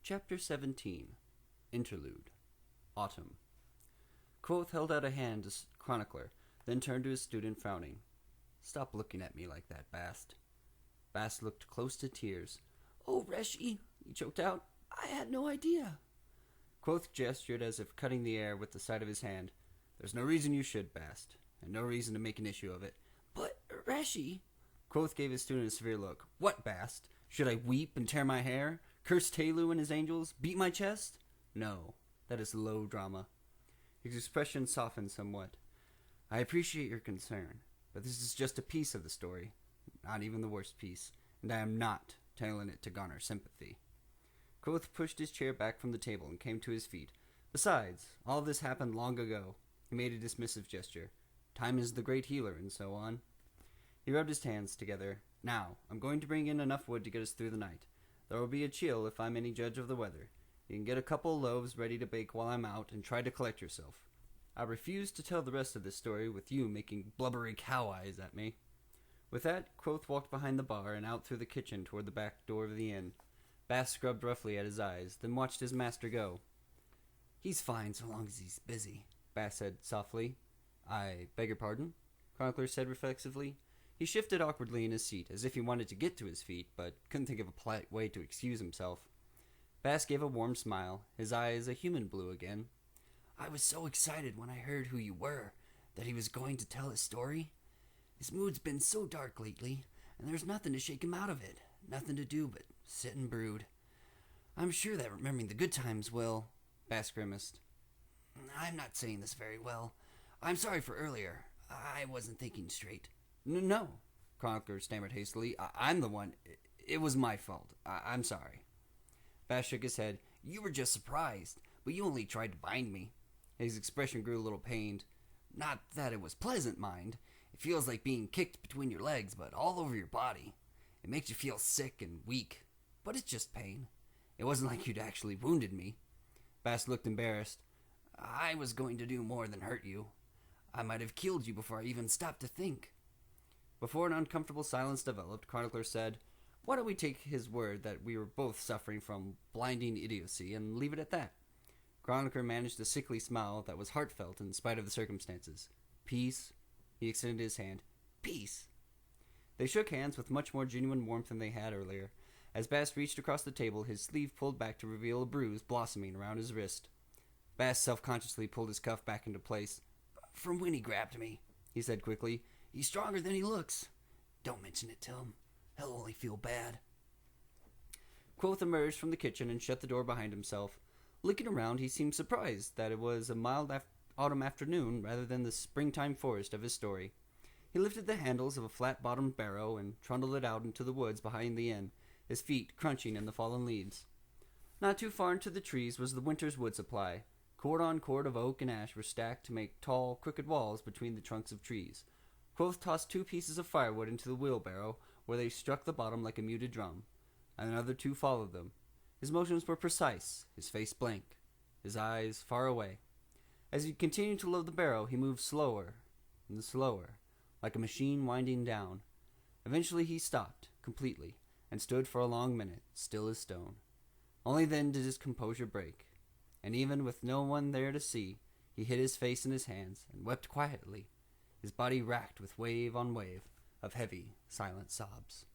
Chapter 17 Interlude Autumn. Quoth held out a hand to chronicler, then turned to his student, frowning. "Stop looking at me like that, Bast." Bast looked close to tears. "Oh, Reshi," he choked out. "I had no idea." Quoth gestured as if cutting the air with the side of his hand. "There's no reason you should, Bast, and no reason to make an issue of it." "But, Reshi—" Quoth gave his student a severe look. "What, Bast? Should I weep and tear my hair? Curse Telu and his angels? Beat my chest? No, that is low drama." His expression softened somewhat. "I appreciate your concern, but this is just a piece of the story, not even the worst piece, and I am not telling it to garner sympathy." Quoth pushed his chair back from the table and came to his feet. "Besides, all of this happened long ago." He made a dismissive gesture. "Time is the great healer," and so on. He rubbed his hands together. "Now, I'm going to bring in enough wood to get us through the night. There will be a chill if I'm any judge of the weather. You can get a couple loaves ready to bake while I'm out, and try to collect yourself. I refuse to tell the rest of this story with you making blubbery cow eyes at me." With that, Quoth walked behind the bar and out through the kitchen toward the back door of the inn. Bass scrubbed roughly at his eyes, then watched his master go. "He's fine so long as he's busy," Bass said softly. "I beg your pardon?" Chronicler said reflexively. He shifted awkwardly in his seat, as if he wanted to get to his feet, but couldn't think of a polite way to excuse himself. Bass gave a warm smile, his eyes a human blue again. "I was so excited when I heard who you were, that he was going to tell his story. His mood's been so dark lately, and there's nothing to shake him out of it. Nothing to do but sit and brood. I'm sure that remembering the good times will—" Bass grimaced. "I'm not saying this very well. I'm sorry for earlier. I wasn't thinking straight." No, Chronicler stammered hastily. I'm the one. It was my fault. I'm sorry." Bass shook his head. "You were just surprised, but you only tried to bind me." His expression grew a little pained. "Not that it was pleasant, mind. It feels like being kicked between your legs, but all over your body. It makes you feel sick and weak, but it's just pain. It wasn't like you'd actually wounded me." Bass looked embarrassed. "I was going to do more than hurt you. I might have killed you before I even stopped to think." Before an uncomfortable silence developed, Chronicler said, "Why don't we take his word that we were both suffering from blinding idiocy and leave it at that?" Chronicler managed a sickly smile that was heartfelt in spite of the circumstances. "Peace." He extended his hand. "Peace." They shook hands with much more genuine warmth than they had earlier. As Bass reached across the table, his sleeve pulled back to reveal a bruise blossoming around his wrist. Bass self-consciously pulled his cuff back into place. "From when he grabbed me," he said quickly. "He's stronger than he looks. Don't mention it to him. He'll only feel bad." Quoth emerged from the kitchen and shut the door behind himself. Looking around, he seemed surprised that it was a mild autumn afternoon rather than the springtime forest of his story. He lifted the handles of a flat-bottomed barrow and trundled it out into the woods behind the inn, his feet crunching in the fallen leaves. Not too far into the trees was the winter's wood supply. Cord on cord of oak and ash were stacked to make tall, crooked walls between the trunks of trees. Quoth tossed 2 pieces of firewood into the wheelbarrow, where they struck the bottom like a muted drum, and another 2 followed them. His motions were precise, his face blank, his eyes far away. As he continued to load the barrow, he moved slower and slower, like a machine winding down. Eventually he stopped, completely, and stood for a long minute, still as stone. Only then did his composure break, and even with no one there to see, he hid his face in his hands and wept quietly, his body racked with wave on wave of heavy, silent sobs.